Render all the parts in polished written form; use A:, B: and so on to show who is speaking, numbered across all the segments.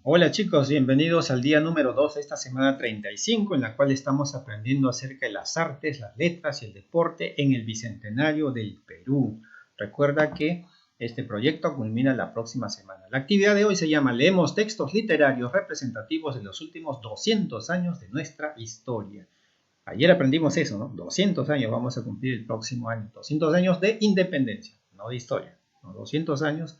A: Hola chicos, bienvenidos al día número 2 de esta semana 35 en la cual estamos aprendiendo acerca de las artes, las letras y el deporte en el Bicentenario del Perú. Recuerda que este proyecto culmina la próxima semana. La actividad de hoy se llama Leemos textos literarios representativos de los últimos 200 años de nuestra historia. Ayer aprendimos eso, ¿no? 200 años vamos a cumplir el próximo año. 200 años de independencia, no de historia. ¿No? 200 años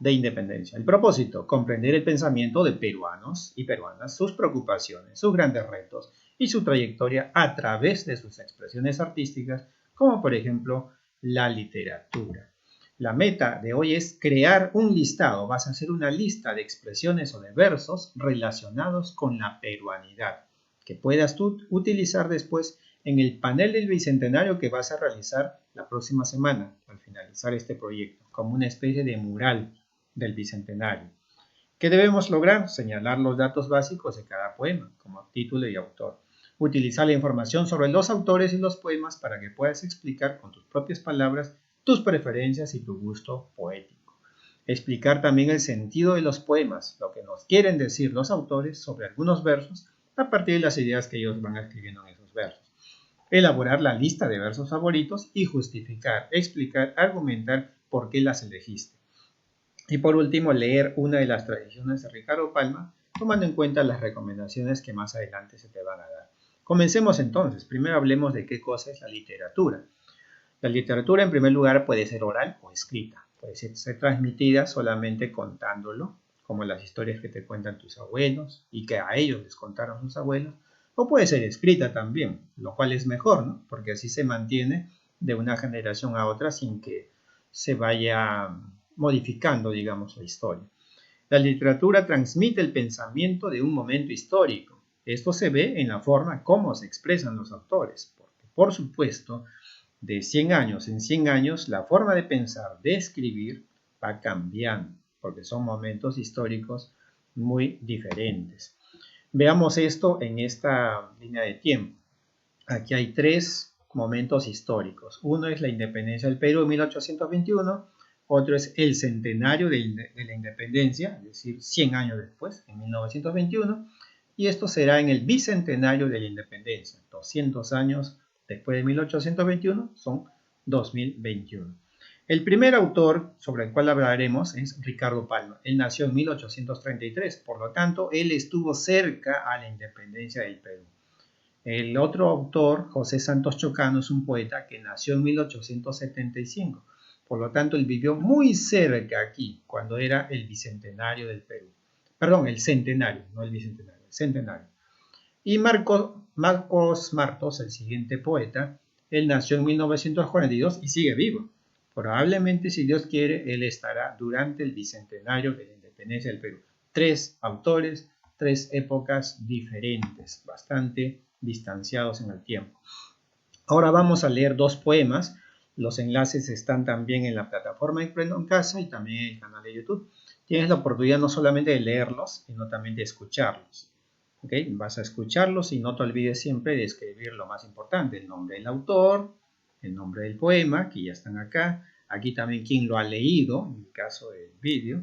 A: de independencia. El propósito, comprender el pensamiento de peruanos y peruanas, sus preocupaciones, sus grandes retos y su trayectoria a través de sus expresiones artísticas, como por ejemplo la literatura. La meta de hoy es crear un listado, vas a hacer una lista de expresiones o de versos relacionados con la peruanidad, que puedas tú utilizar después en el panel del Bicentenario que vas a realizar la próxima semana, al finalizar este proyecto, como una especie de mural del Bicentenario. ¿Qué debemos lograr? Señalar los datos básicos de cada poema, como título y autor. Utilizar la información sobre los autores y los poemas para que puedas explicar con tus propias palabras tus preferencias y tu gusto poético. Explicar también el sentido de los poemas, lo que nos quieren decir los autores sobre algunos versos a partir de las ideas que ellos van escribiendo en esos versos. Elaborar la lista de versos favoritos y justificar, explicar, argumentar por qué las elegiste. Y por último, leer una de las tradiciones de Ricardo Palma, tomando en cuenta las recomendaciones que más adelante se te van a dar. Comencemos entonces. Primero hablemos de qué cosa es la literatura. La literatura, en primer lugar, puede ser oral o escrita. Puede ser transmitida solamente contándolo, como las historias que te cuentan tus abuelos y que a ellos les contaron sus abuelos. O puede ser escrita también, lo cual es mejor, ¿no? Porque así se mantiene de una generación a otra sin que se vaya modificando, digamos, la historia. La literatura transmite el pensamiento de un momento histórico. Esto se ve en la forma como se expresan los autores, porque, por supuesto, de 100 años en 100 años, la forma de pensar, de escribir, va cambiando, porque son momentos históricos muy diferentes. Veamos esto en esta línea de tiempo. Aquí hay tres momentos históricos. Uno es la independencia del Perú en 1821, otro es el centenario de la independencia, es decir, 100 años después, en 1921, y esto será en el bicentenario de la independencia, 200 años después de 1821, son 2021. El primer autor sobre el cual hablaremos es Ricardo Palma. Él nació en 1833, por lo tanto, él estuvo cerca a la independencia del Perú. El otro autor, José Santos Chocano, es un poeta que nació en 1875. Por lo tanto, él vivió muy cerca aquí, cuando era el bicentenario del Perú. Perdón, el centenario, no el bicentenario, el centenario. Y Marcos Martos, el siguiente poeta, él nació en 1942 y sigue vivo. Probablemente, si Dios quiere, él estará durante el bicentenario de la independencia del Perú. Tres autores, tres épocas diferentes, bastante distanciados en el tiempo. Ahora vamos a leer dos poemas. Los enlaces están también en la plataforma Aprendo en Casa y también en el canal de YouTube. Tienes la oportunidad no solamente de leerlos, sino también de escucharlos. ¿Okay? Vas a escucharlos y no te olvides siempre de escribir lo más importante, el nombre del autor, el nombre del poema, que ya están acá. Aquí también quién lo ha leído, en el caso del vídeo.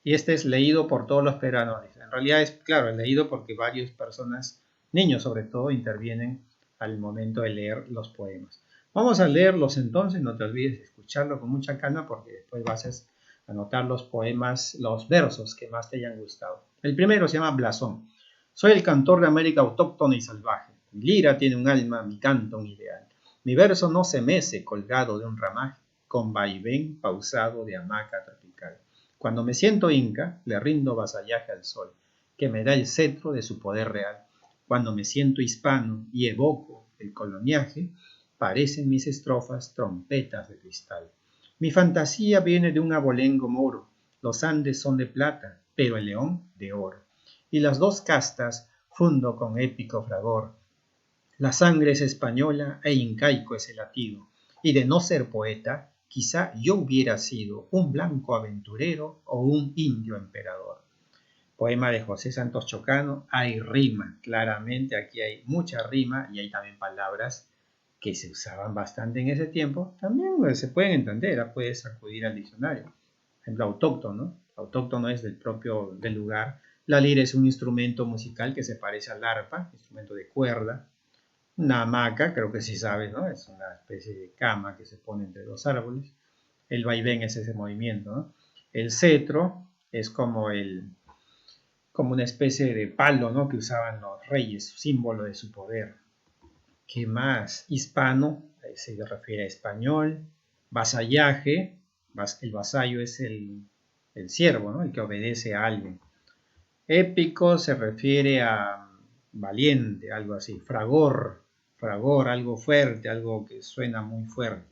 A: Y este es leído por todos los peruanos. En realidad es, claro, es leído porque varias personas, niños sobre todo, intervienen al momento de leer los poemas. Vamos a leerlos entonces, no te olvides de escucharlo con mucha calma porque después vas a anotar los poemas, los versos que más te hayan gustado. El primero se llama Blasón. Soy el cantor de América autóctona y salvaje. Mi lira tiene un alma, mi canto un ideal. Mi verso no se mece colgado de un ramaje, con vaivén pausado de hamaca tropical. Cuando me siento inca, le rindo vasallaje al sol, que me da el cetro de su poder real. Cuando me siento hispano y evoco el coloniaje, parecen mis estrofas trompetas de cristal. Mi fantasía viene de un abolengo moro, los Andes son de plata, pero el león de oro. Y las dos castas fundo con épico fragor. La sangre es española e incaico es el latido, y de no ser poeta, quizá yo hubiera sido un blanco aventurero o un indio emperador. Poema de José Santos Chocano. Hay rima, claramente aquí hay mucha rima y hay también palabras que se usaban bastante en ese tiempo. También se pueden entender, puedes acudir al diccionario. Por ejemplo, autóctono, autóctono es del lugar. La lira es un instrumento musical que se parece al arpa, instrumento de cuerda. Una hamaca, creo que sí sabes, ¿no? Es una especie de cama que se pone entre los árboles. El vaivén es ese movimiento, ¿no? El cetro es como una especie de palo, ¿no? Que usaban los reyes, símbolo de su poder. ¿Qué más? Hispano, se refiere a español. Vasallaje, el vasallo es el siervo, ¿no? El que obedece a alguien. Épico se refiere a valiente, algo así. Fragor, algo fuerte, algo que suena muy fuerte.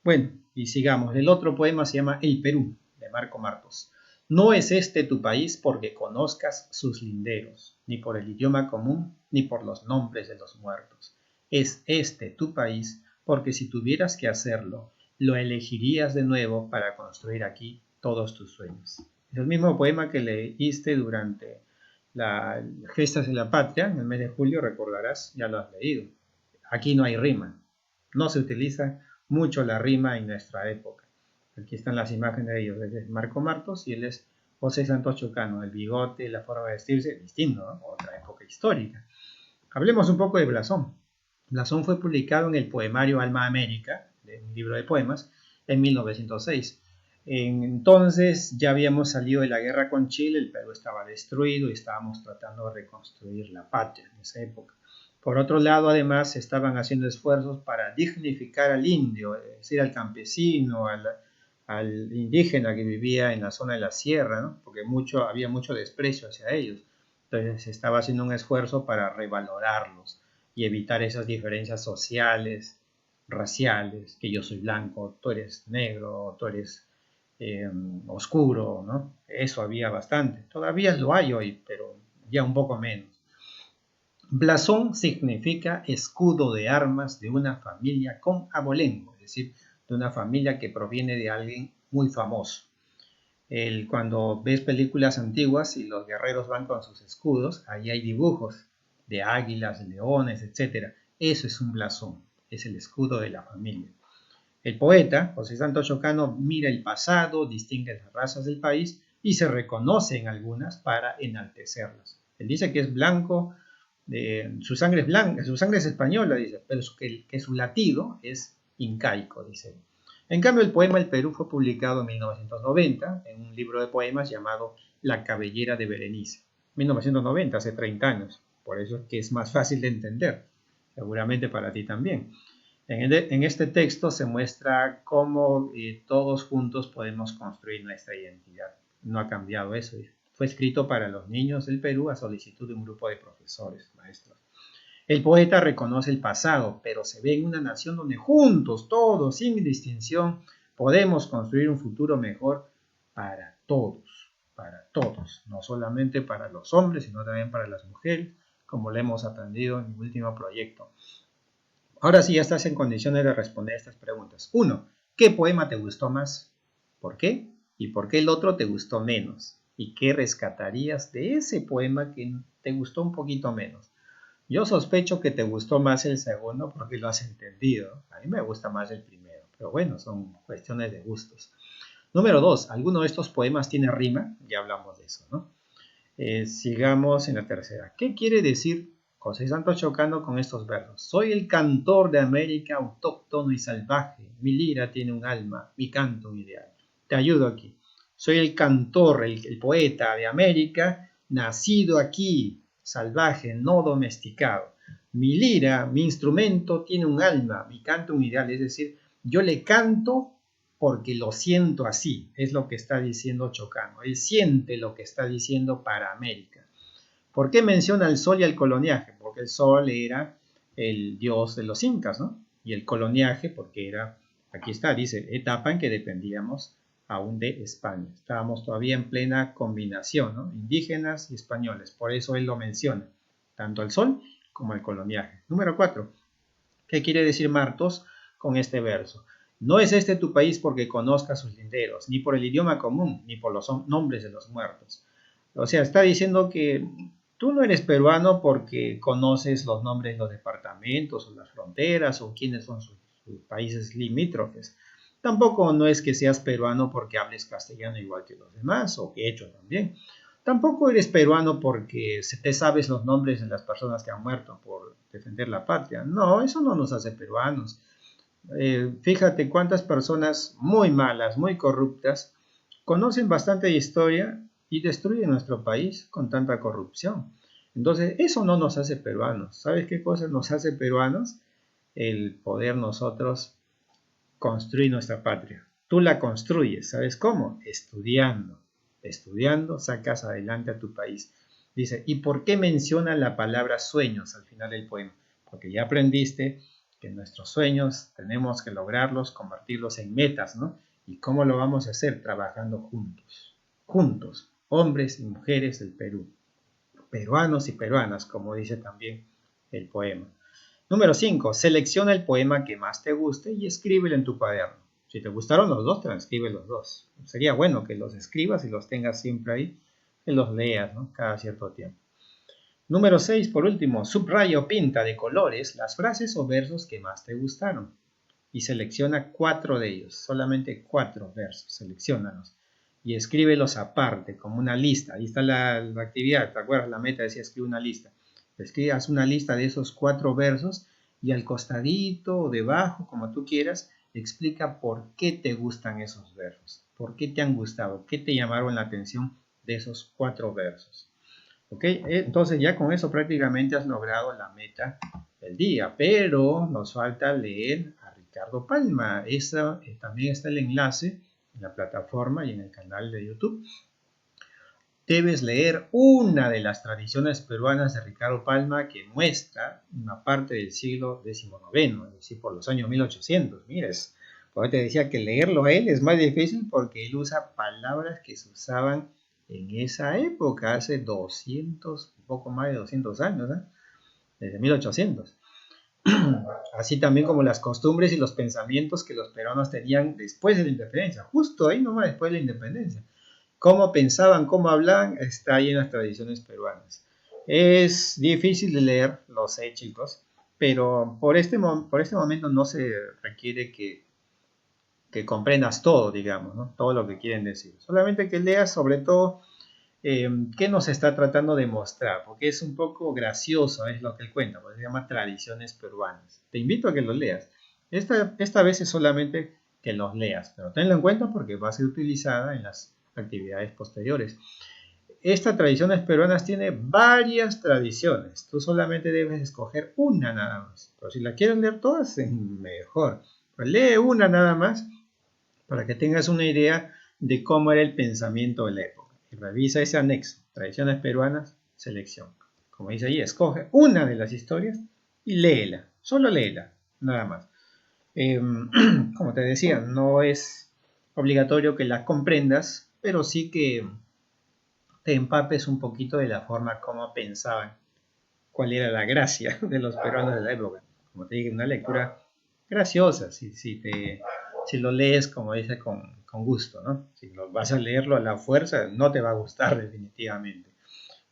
A: Bueno, y sigamos. El otro poema se llama El Perú, de Marco Martos. No es este tu país porque conozcas sus linderos, ni por el idioma común, ni por los nombres de los muertos. Es este tu país porque si tuvieras que hacerlo, lo elegirías de nuevo para construir aquí todos tus sueños. Es el mismo poema que leíste durante las Fiestas de la Patria, en el mes de julio, recordarás, ya lo has leído. Aquí no hay rima, no se utiliza mucho la rima en nuestra época. Aquí están las imágenes de ellos. Él es Marco Martos y él es José Santos Chocano. El bigote, la forma de vestirse, distinto, ¿no? Otra época histórica. Hablemos un poco de Blasón. Blasón fue publicado en el poemario Alma América, un libro de poemas, en 1906. Entonces ya habíamos salido de la guerra con Chile, el Perú estaba destruido y estábamos tratando de reconstruir la patria en esa época. Por otro lado, además, se estaban haciendo esfuerzos para dignificar al indio, es decir, al campesino, al indígena que vivía en la zona de la sierra, ¿no? Porque había mucho desprecio hacia ellos. Entonces se estaba haciendo un esfuerzo para revalorarlos y evitar esas diferencias sociales, raciales, que yo soy blanco, tú eres negro, tú eres oscuro, ¿no? Eso había bastante. Todavía lo hay hoy, pero ya un poco menos. Blasón significa escudo de armas de una familia con abolengo, es decir, de una familia que proviene de alguien muy famoso. Cuando ves películas antiguas y los guerreros van con sus escudos, ahí hay dibujos de águilas, leones, etc. Eso es un blasón, es el escudo de la familia. El poeta, José Santos Chocano, mira el pasado, distingue las razas del país y se reconoce en algunas para enaltecerlas. Él dice que es blanco, su sangre es blanca, su sangre es española, dice, pero que su latido es incaico, dice. En cambio, el poema El Perú fue publicado en 1990 en un libro de poemas llamado La cabellera de Berenice. 1990, hace 30 años. Por eso es que es más fácil de entender, seguramente para ti también. En este texto se muestra cómo todos juntos podemos construir nuestra identidad. No ha cambiado eso. Fue escrito para los niños del Perú a solicitud de un grupo de profesores, maestros. El poeta reconoce el pasado, pero se ve en una nación donde juntos, todos, sin distinción, podemos construir un futuro mejor para todos, no solamente para los hombres, sino también para las mujeres, como lo hemos aprendido en mi último proyecto. Ahora sí, ya estás en condiciones de responder estas preguntas. 1. ¿Qué poema te gustó más? ¿Por qué? ¿Y por qué el otro te gustó menos? ¿Y qué rescatarías de ese poema que te gustó un poquito menos? Yo sospecho que te gustó más el segundo porque lo has entendido. A mí me gusta más el primero, pero bueno, son cuestiones de gustos. Número 2. ¿Alguno de estos poemas tiene rima? Ya hablamos de eso, ¿no? Sigamos en la tercera. ¿Qué quiere decir José Santos Chocano con estos versos? Soy el cantor de América, autóctono y salvaje. Mi lira tiene un alma, mi canto un ideal. Te ayudo aquí. Soy el cantor, el poeta de América, nacido aquí, salvaje, no domesticado. Mi lira, mi instrumento, tiene un alma, mi canto un ideal. Es decir, yo le canto porque lo siento así, es lo que está diciendo Chocano. Él siente lo que está diciendo para América. ¿Por qué menciona el sol y el coloniaje? Porque el sol era el dios de los incas, ¿no? Y el coloniaje porque era, aquí está, dice, etapa en que dependíamos aún de España. Estábamos todavía en plena combinación, ¿no? Indígenas y españoles. Por eso él lo menciona, tanto el sol como el coloniaje. Número 4. ¿Qué quiere decir Martos con este verso? No es este tu país porque conozcas sus linderos, ni por el idioma común, ni por los nombres de los muertos. O sea, está diciendo que tú no eres peruano porque conoces los nombres de los departamentos o las fronteras o quiénes son sus países limítrofes. Tampoco no es que seas peruano porque hables castellano igual que los demás, o que hecho también. Tampoco eres peruano porque te sabes los nombres de las personas que han muerto por defender la patria. No, eso no nos hace peruanos. Fíjate cuántas personas muy malas, muy corruptas, conocen bastante de historia y destruyen nuestro país con tanta corrupción. Entonces, eso no nos hace peruanos. ¿Sabes qué cosa nos hace peruanos? El poder nosotros construir nuestra patria. Tú la construyes, ¿sabes cómo? Estudiando. Estudiando sacas adelante a tu país. Dice, ¿y por qué menciona la palabra sueños al final del poema? Porque ya aprendiste que nuestros sueños tenemos que lograrlos, convertirlos en metas, ¿no? ¿Y cómo lo vamos a hacer? Trabajando juntos. Juntos, hombres y mujeres del Perú. Peruanos y peruanas, como dice también el poema. Número 5. Selecciona el poema que más te guste y escríbelo en tu cuaderno. Si te gustaron los dos, transcribe los dos. Sería bueno que los escribas y los tengas siempre ahí, que los leas, ¿no? Cada cierto tiempo. Número 6. Por último, subraya o pinta de colores las frases o versos que más te gustaron. Y selecciona 4 de ellos, solamente 4 versos, selecciónalos. Y escríbelos aparte, como una lista. Ahí está la actividad, ¿te acuerdas? La meta decía escribe una lista. Haz una lista de esos 4 versos y al costadito o debajo, como tú quieras, explica por qué te gustan esos versos, por qué te han gustado, qué te llamaron la atención de esos 4 versos. ¿Ok? Entonces ya con eso prácticamente has logrado la meta del día, pero nos falta leer a Ricardo Palma. También está el enlace en la plataforma y en el canal de YouTube. Debes leer una de las tradiciones peruanas de Ricardo Palma que muestra una parte del siglo XIX, es decir, por los años 1800. Mires, porque te decía que leerlo a él es más difícil porque él usa palabras que se usaban en esa época, hace 200, un poco más de 200 años, ¿eh? Desde 1800. Así también como las costumbres y los pensamientos que los peruanos tenían después de la independencia, justo ahí nomás después de la independencia. Cómo pensaban, cómo hablaban, está ahí en las tradiciones peruanas. Es difícil de leer, lo sé, chicos, pero por este momento no se requiere que comprendas todo, digamos, ¿no? Todo lo que quieren decir. Solamente que leas sobre todo qué nos está tratando de mostrar, porque es un poco gracioso, es lo que él cuenta, porque se llama Tradiciones Peruanas. Te invito a que lo leas. Esta vez es solamente que los leas, pero tenlo en cuenta porque va a ser utilizada en las actividades posteriores. Estas tradiciones peruanas tiene varias tradiciones. Tú solamente debes escoger una nada más. Pero si la quieres leer todas, es mejor. Pues lee una nada más para que tengas una idea de cómo era el pensamiento de la época. Y revisa ese anexo, tradiciones peruanas, selección. Como dice ahí, escoge una de las historias y léela. Solo léela, nada más. Como te decía, no es obligatorio que la comprendas, pero sí que te empapes un poquito de la forma como pensaban, cuál era la gracia de los peruanos de la época. Como te dije, una lectura graciosa, si lo lees, como dice, con gusto, ¿no? Si lo vas a leerlo a la fuerza, no te va a gustar definitivamente.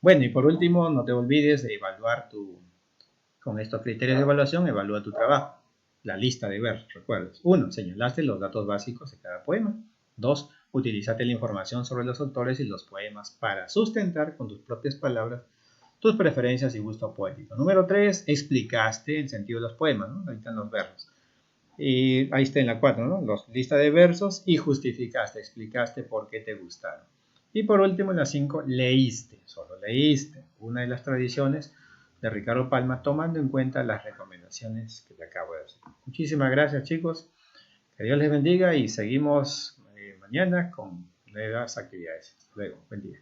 A: Bueno, y por último, no te olvides de evaluar con estos criterios de evaluación, evalúa tu trabajo. La lista de versos, recuerdas. 1. Señalaste los datos básicos de cada poema. 2. Utilizaste la información sobre los autores y los poemas para sustentar con tus propias palabras tus preferencias y gusto poético. Número 3. Explicaste el sentido de los poemas, ¿no? Ahí están los versos. Y ahí está en la 4, ¿no? Lista de versos y justificaste, explicaste por qué te gustaron. Y por último, en la 5, leíste, solo leíste una de las tradiciones de Ricardo Palma, tomando en cuenta las recomendaciones que te acabo de hacer. Muchísimas gracias, chicos. Que Dios les bendiga y seguimos mañana con nuevas actividades. Hasta luego. Buen día.